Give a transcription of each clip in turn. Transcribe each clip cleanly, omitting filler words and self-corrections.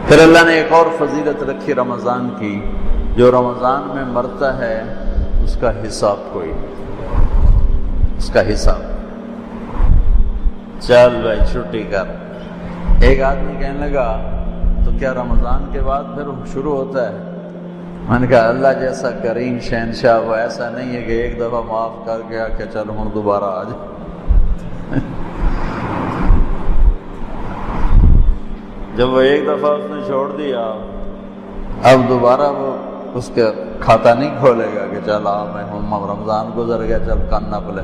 پھر اللہ نے ایک اور فضیلت رکھی رمضان کی، جو رمضان میں مرتا ہے اس کا حساب کوئی نہیں، اس کا حساب چل بھائی چھٹی کر۔ ایک آدمی کہنے لگا تو کیا رمضان کے بعد پھر شروع ہوتا ہے؟ میں نے کہا اللہ جیسا کریم شہنشاہ وہ ایسا نہیں ہے کہ ایک دفعہ معاف کر گیا کہ چل ہوں دوبارہ آ جائے۔ جب وہ ایک دفعہ اس نے چھوڑ دیا، اب دوبارہ وہ اس کا کھاتا نہیں کھولے گا کہ چل میں رمضان گزر گیا چل کانا پلے۔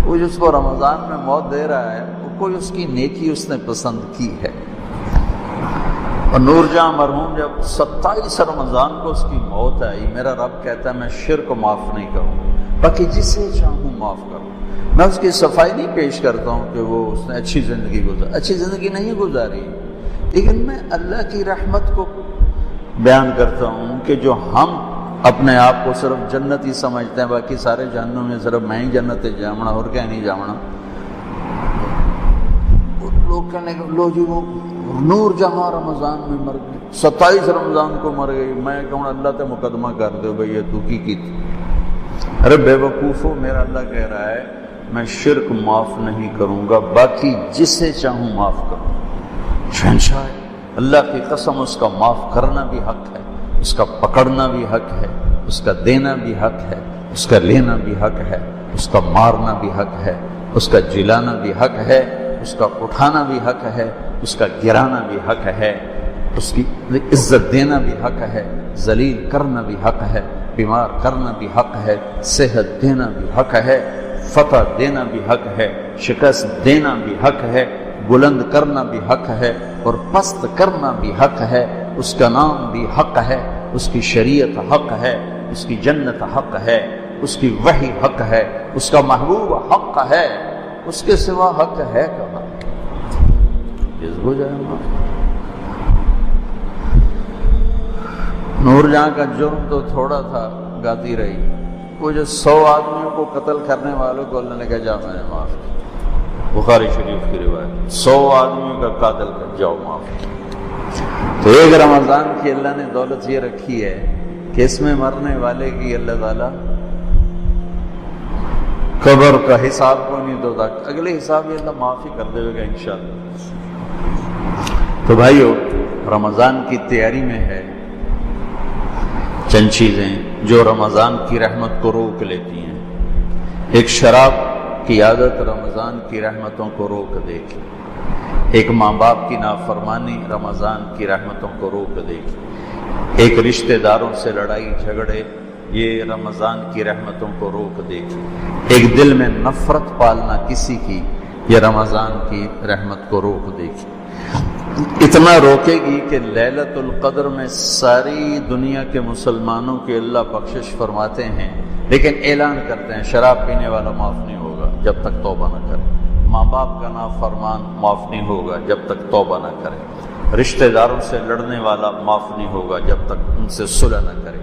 وہ جس کو رمضان میں موت دے رہا ہے وہ کوئی اس کی نیکی اس نے پسند کی ہے۔ اور نور جہاں مرحوم جب 27 رمضان کو اس کی موت آئی، میرا رب کہتا ہے میں شرک کو معاف نہیں کروں، باقی جسے چاہوں معاف کروں۔ میں اس کی صفائی نہیں پیش کرتا ہوں کہ وہ اس نے اچھی زندگی گزاری، اچھی زندگی نہیں گزاری، لیکن میں اللہ کی رحمت کو بیان کرتا ہوں کہ جو ہم اپنے آپ کو صرف جنتی سمجھتے ہیں، باقی سارے جہنم میں صرف میں ہی جنت جامنا اور کیا نہیں جامنا۔ لوگ کہنے کہ لو جی وہ نور جہاں رمضان میں مر گئی، 27 رمضان کو مر گئی، میں کہوں اللہ تے مقدمہ کر دو بھئی یہ تو کی تھی۔ ارے بے وقوفو، میرا اللہ کہہ رہا ہے میں شرک معاف نہیں کروں گا، باقی جسے چاہوں معاف کروں۔ شہنشاہ اللہ کی قسم، اس کا معاف کرنا بھی حق ہے، اس کا پکڑنا بھی حق ہے، اس کا دینا بھی حق ہے، اس کا لینا بھی حق ہے، اس کا مارنا بھی حق ہے، اس کا جلانا بھی حق ہے، اس کا اٹھانا بھی حق ہے، اس کا گرانا بھی حق ہے، اس کی عزت دینا بھی حق ہے، ذلیل کرنا بھی حق ہے، بیمار کرنا بھی حق ہے، صحت دینا بھی حق ہے، فتح دینا بھی حق ہے، شکست دینا بھی حق ہے، بلند کرنا بھی حق ہے اور پست کرنا بھی حق ہے۔ اس کا نام بھی حق ہے، اس کی شریعت حق ہے، اس کی جنت حق ہے، اس کی وحی حق ہے، اس کا محبوب حق ہے، اس کے سوا حق ہے کہاں؟ ہو جائے نور جہاں کا جرم تو تھوڑا تھا، گاتی رہی، وہ جو 100 آدمیوں کو قتل کرنے والوں کو اللہ نے کہا جا میں نے معاف کیا، بخاری شریف کی روایت، 100 آدمیوں کا قاتل کر جاؤ معاف۔ تو ایک رمضان کی اللہ نے دولت یہ رکھی ہے کہ اس میں مرنے والے کی اللہ تعالیٰ قبر کا حساب کو نہیں دوتا، اگلے حساب یہ اللہ معافی کر دے گا انشاءاللہ۔ تو بھائیو، رمضان کی تیاری میں ہے چند چیزیں جو رمضان کی رحمت کو روک لیتی ہیں۔ ایک شراب کی عادت رمضان کی رحمتوں کو روک دے گی، ایک ماں باپ کی نافرمانی رمضان کی رحمتوں کو روک دے گی، ایک رشتہ داروں سے لڑائی جھگڑے یہ رمضان کی رحمتوں کو روک دے گی، ایک دل میں نفرت پالنا کسی کی یہ رمضان کی رحمت کو روک دے گی۔ اتنا روکے گی کہ لیلۃ القدر میں ساری دنیا کے مسلمانوں کی اللہ بخشش فرماتے ہیں، لیکن اعلان کرتے ہیں شراب پینے والا معاف نہیں ہوگا جب تک توبہ نہ کرے، ماں باپ کا نافرمان معاف نہیں ہوگا جب تک توبہ نہ کرے، رشتہ داروں سے لڑنے والا معاف نہیں ہوگا جب تک ان سے صلح نہ کرے،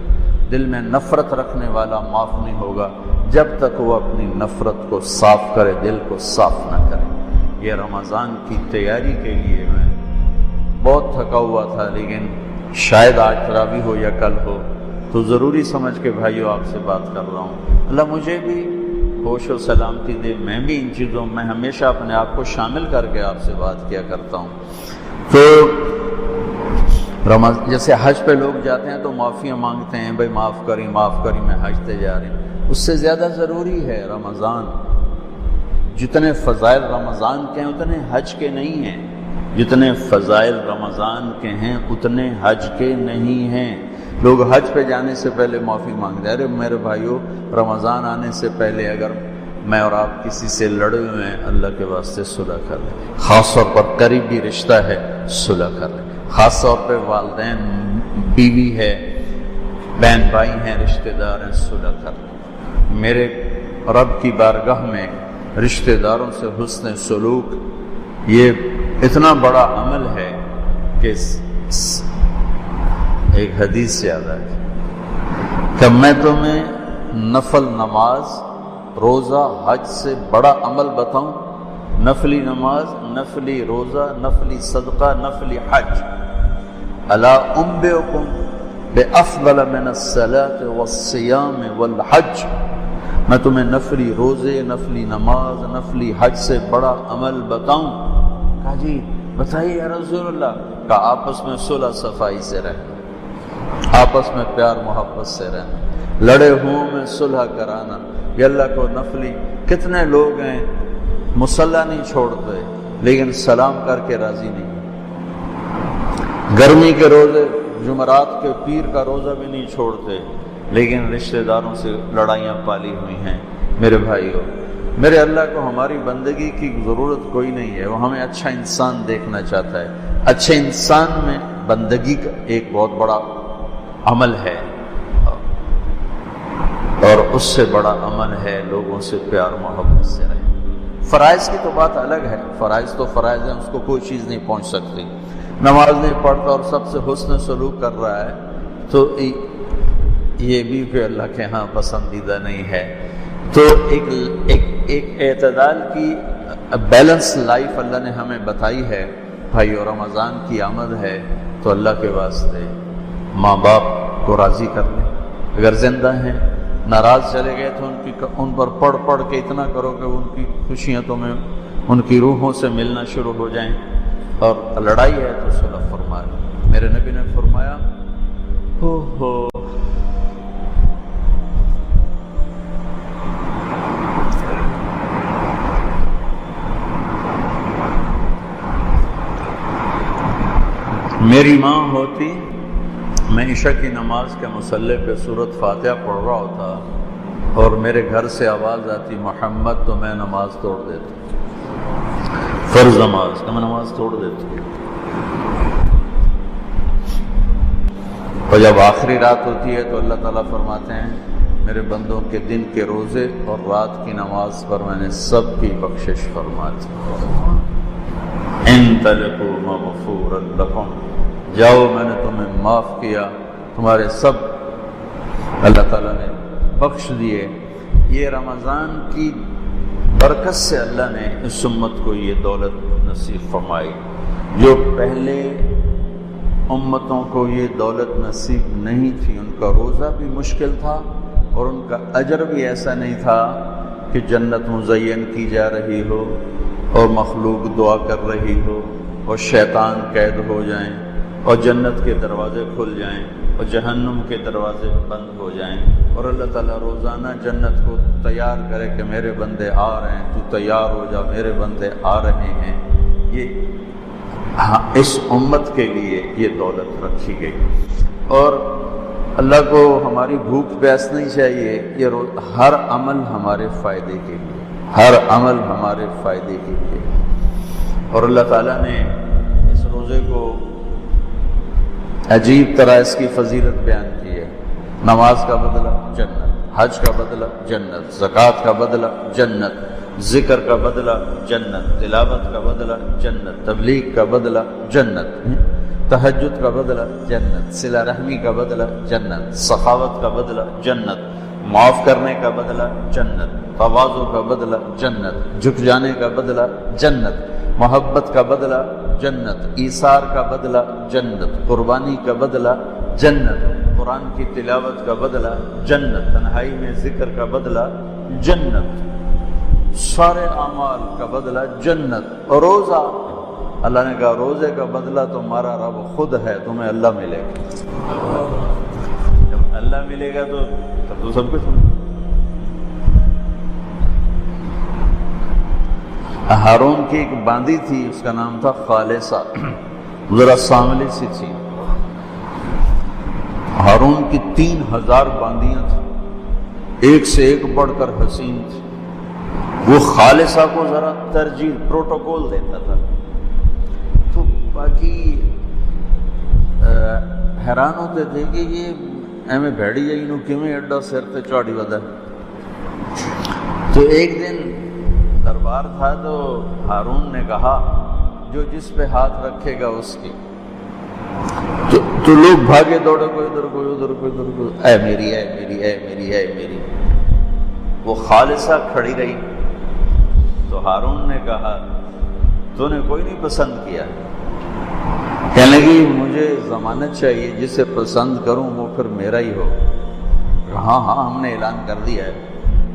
دل میں نفرت رکھنے والا معاف نہیں ہوگا جب تک وہ اپنی نفرت کو صاف کرے، دل کو صاف نہ کرے۔ یہ رمضان کی تیاری کے لیے میں بہت تھکا ہوا تھا، لیکن شاید آج تراویح ہو یا کل ہو تو ضروری سمجھ کے بھائیو آپ سے بات کر رہا ہوں۔ اللہ مجھے بھی ہوش و سلامتی دے، میں بھی ان چیزوں میں ہمیشہ اپنے آپ کو شامل کر کے آپ سے بات کیا کرتا ہوں۔ تو جیسے حج پہ لوگ جاتے ہیں تو معافیاں مانگتے ہیں، بھائی معاف کری میں حج تے جا رہے ہیں، اس سے زیادہ ضروری ہے رمضان۔ جتنے فضائل رمضان کے ہیں اتنے حج کے نہیں ہیں، جتنے فضائل رمضان کے ہیں اتنے حج کے نہیں ہیں۔ لوگ حج پہ جانے سے پہلے معافی مانگتے ہیں، ارے میرے بھائیو رمضان آنے سے پہلے اگر میں اور آپ کسی سے لڑے ہوئے ہیں اللہ کے واسطے صلح کر لیں، خاص طور پر قریبی رشتہ ہے صلح کر لیں، خاص طور پہ والدین، بیوی ہے، بہن بھائی ہیں، رشتہ دار ہیں، صلح کر لیں۔ میرے رب کی بارگاہ میں رشتہ داروں سے حسن سلوک یہ اتنا بڑا عمل ہے کہ ایک حدیث سے یاد ہے کہ میں تمہیں نفل نماز، روزہ، حج سے بڑا عمل بتاؤں؟ نفلی نماز، نفلی روزہ، نفلی صدقہ، نفلی حج. الا انبئکم بافضل من الصلاۃ والصیام والحج، میں تمہیں نفلی روزے، نفلی نماز، نفلی حج سے بڑا عمل بتاؤں؟ کہا جی بتائیے یا رسول اللہ. کہا آپس میں صلح صفائی سے رہنا، آپس میں پیار محبت سے رہنا، لڑے ہوں میں صلح کرانا. یہ اللہ کو نفلی، کتنے لوگ ہیں مصلی نہیں چھوڑتے لیکن سلام کر کے راضی نہیں. گرمی کے روزے، جمعرات کے پیر کا روزہ بھی نہیں چھوڑتے لیکن رشتہ داروں سے لڑائیاں پالی ہوئی ہیں. میرے بھائیو، میرے اللہ کو ہماری بندگی کی ضرورت کوئی نہیں ہے، وہ ہمیں اچھا انسان دیکھنا چاہتا ہے. اچھے انسان میں بندگی کا ایک بہت بڑا عمل ہے، اور اس سے بڑا عمل ہے لوگوں سے پیار محبت سے رہے. فرائض کی تو بات الگ ہے، فرائض تو فرائض ہیں، اس کو کوئی چیز نہیں پہنچ سکتی. نماز نہیں پڑھتا اور سب سے حسن سلوک کر رہا ہے تو یہ بھی کہ اللہ کے ہاں پسندیدہ نہیں ہے. تو ایک اعتدال کی بیلنس لائف اللہ نے ہمیں بتائی ہے. بھائی اور رمضان کی آمد ہے تو اللہ کے واسطے ماں باپ کو راضی کر لیں. اگر زندہ ہیں، ناراض چلے گئے تو ان پر پڑھ پڑھ کے اتنا کرو کہ ان کی خوشیاں تمہیں ان کی روحوں سے ملنا شروع ہو جائیں. اور لڑائی ہے تو صلح فرما لیں. میرے نبی نے فرمایا ہو میری ماں ہوتی، میں عشاء کی نماز کے مصلی پہ سورۃ فاتحہ پڑھ رہا ہوتا اور میرے گھر سے آواز آتی محمد، تو میں نماز توڑ دیتا. فرض نماز میں نماز توڑ دیتا. اور جب آخری رات ہوتی ہے تو اللہ تعالیٰ فرماتے ہیں میرے بندوں کے دن کے روزے اور رات کی نماز پر میں نے سب کی بخشش فرما دی. انطلقوا مغفورا لکم، جاؤ میں نے تمہیں معاف کیا، تمہارے سب اللہ تعالیٰ نے بخش دیے. یہ رمضان کی برکت سے اللہ نے اس امت کو یہ دولت نصیب فرمائی. جو پہلے امتوں کو یہ دولت نصیب نہیں تھی، ان کا روزہ بھی مشکل تھا اور ان کا اجر بھی ایسا نہیں تھا کہ جنت مزین کی جا رہی ہو اور مخلوق دعا کر رہی ہو اور شیطان قید ہو جائیں اور جنت کے دروازے کھل جائیں اور جہنم کے دروازے بند ہو جائیں اور اللہ تعالیٰ روزانہ جنت کو تیار کرے کہ میرے بندے آ رہے ہیں، تو تیار ہو جا، میرے بندے آ رہے ہیں. یہ اس امت کے لیے یہ دولت رکھی گئی. اور اللہ کو ہماری بھوک پیاس نہیں چاہیے، یہ ہر عمل ہمارے فائدے کے لیے، ہر عمل ہمارے فائدے کے لیے. اور اللہ تعالیٰ نے اس روزے کو عجیب طرح اس کی فضیلت بیان کی ہے. نماز کا بدلہ جنت، حج کا بدلہ جنت، زکوٰۃ کا بدلہ جنت، ذکر کا بدلہ جنت، تلاوت کا بدلہ جنت، تبلیغ کا بدلہ جنت، تہجد کا بدلہ جنت، صلہ رحمی کا بدلہ جنت، سخاوت کا بدلہ جنت، معاف کرنے کا بدلہ جنت، تواضع کا بدلہ جنت، جھک جانے کا بدلہ جنت، محبت کا بدلہ جنت، ایثار کا بدلہ جنت، قربانی کا بدلہ جنت، قرآن کی تلاوت کا بدلہ جنت، تنہائی میں ذکر کا بدلہ جنت، سارے اعمال کا بدلہ جنت. اور روزہ، اللہ نے کہا روزے کا بدلہ تمہارا رب خود ہے، تمہیں اللہ ملے گا. جب اللہ ملے گا تو سب کچھ. ہارون کی ایک باندی تھی، اس کا نام تھا خالصہ، ذرا سانولی سی تھی. ہارون کی 3000 باندیاں تھیں، ایک سے ایک بڑھ کر حسین تھی. وہ خالصہ کو ذرا ترجیح پروٹوکول دیتا تھا. تو باقی حیران ہوتے تھے کہ یہ ایویں بھیڑی ہے، انہوں کیویں ایڈا سر تے چاڑی ودا. تو ایک دن دربار تھا تو ہارون نے کہا جو جس پہ ہاتھ رکھے گا اس کی. تو لوگ بھاگے دوڑے، کوئی ادھر کوئی ادھر کوئی ادھر کوئی، اے میری اے میری اے میری اے میری. وہ خالصہ کھڑی رہی تو ہارون نے کہا تو نے کوئی نہیں پسند کیا؟ کہنے لگی مجھے ضمانت چاہیے، جسے پسند کروں وہ پھر میرا ہی ہو۔ ہاں ہاں ہم نے اعلان کر دیا ہے۔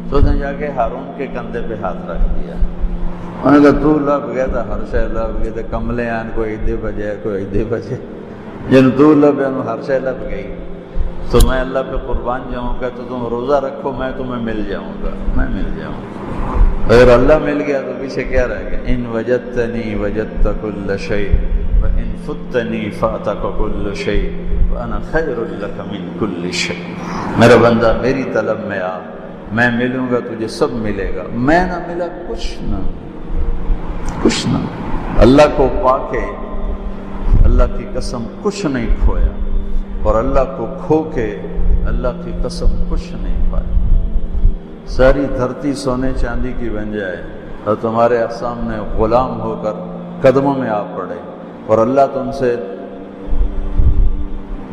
تو اس نے جا کے ہارون کے کندھے پہ ہاتھ رکھ دیا۔ انہوں نے کہا تو لب گیا تھا، ہر شے لب گئے تھے، کملے آن کوئی ایدے بجے کوئی ایدے بجے، جن تو لب ہر شے لب گئی۔ تو میں اللہ پہ قربان جاؤں گا تو تم روزہ رکھو، میں تمہیں مل جاؤں گا، میں مل جاؤں گا۔ اگر اللہ مل گیا تو پیچھے کیا رہ گیا؟ ان وجدتنی وجدت کل شیء وان فتنی فاتک کل شیء وانا خیر لک من کل شیء۔ میرا بندہ میری طلب میں آ، میں ملوں گا تجھے سب ملے گا، میں نہ ملا کچھ نہ کچھ نہ۔ اللہ کو پا کے اللہ کی قسم کچھ نہیں کھویا، اور اللہ کو کھو کے اللہ کی قسم کچھ نہیں پائی۔ ساری دھرتی سونے چاندی کی بن جائے اور تمہارے سامنے غلام ہو کر قدموں میں آ پڑے اور اللہ تم سے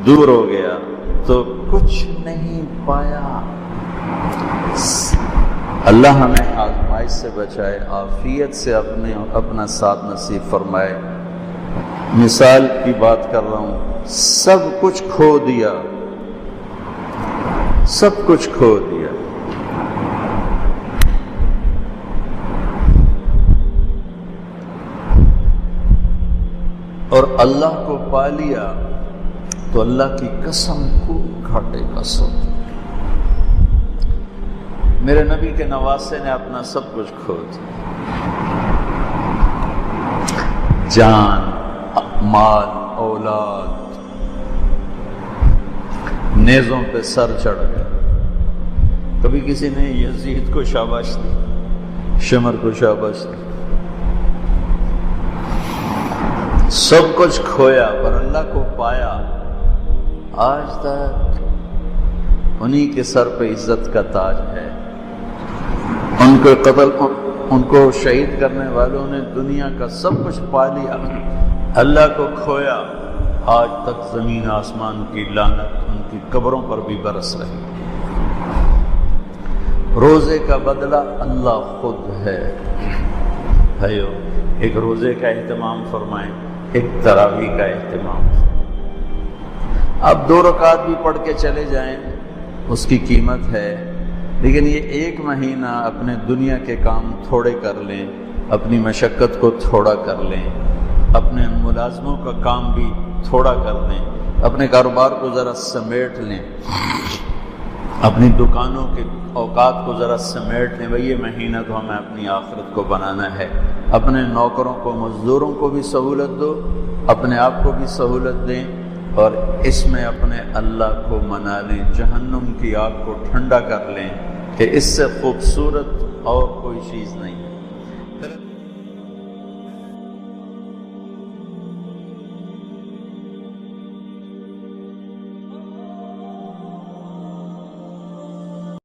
دور ہو گیا تو کچھ نہیں پایا۔ اللہ ہمیں آزمائش سے بچائے، عافیت سے اپنا ساتھ نصیب فرمائے۔ مثال کی بات کر رہا ہوں، سب کچھ کھو دیا، سب کچھ کھو دیا، اور اللہ کو پا لیا تو اللہ کی قسم کو گھاٹے کا سودا۔ میرے نبی کے نواسے نے اپنا سب کچھ کھو دیا، جان، مال، اولاد، نیزوں پہ سر چڑھ گئے۔ کبھی کسی نے یزید کو شاباش دی، شمر کو شاباش دی، سب کچھ کھویا پر اللہ کو پایا۔ آج تک انہی کے سر پہ عزت کا تاج ہے۔ ان کو شہید کرنے والوں نے دنیا کا سب کچھ پا لیا، اللہ کو کھویا۔ آج تک زمین آسمان کی لعنت ان کی قبروں پر بھی برس رہی۔ روزے کا بدلہ اللہ خود ہے۔ بھائیو، ایک روزے کا اہتمام فرمائیں، ایک تراویح کا اہتمام۔ آپ 2 رکعت بھی پڑھ کے چلے جائیں، اس کی قیمت ہے، لیکن یہ 1 مہینہ اپنے دنیا کے کام تھوڑے کر لیں، اپنی مشقت کو تھوڑا کر لیں، اپنے ملازموں کا کام بھی تھوڑا کر لیں، اپنے کاروبار کو ذرا سمیٹ لیں، اپنی دکانوں کے اوقات کو ذرا سمیٹ لیں۔ بھئی یہ مہینہ تو ہمیں اپنی آخرت کو بنانا ہے۔ اپنے نوکروں کو، مزدوروں کو بھی سہولت دو، اپنے آپ کو بھی سہولت دیں، اور اس میں اپنے اللہ کو منا لیں، جہنم کی آگ کو ٹھنڈا کر لیں کہ اس سے خوبصورت اور کوئی چیز نہیں ہے۔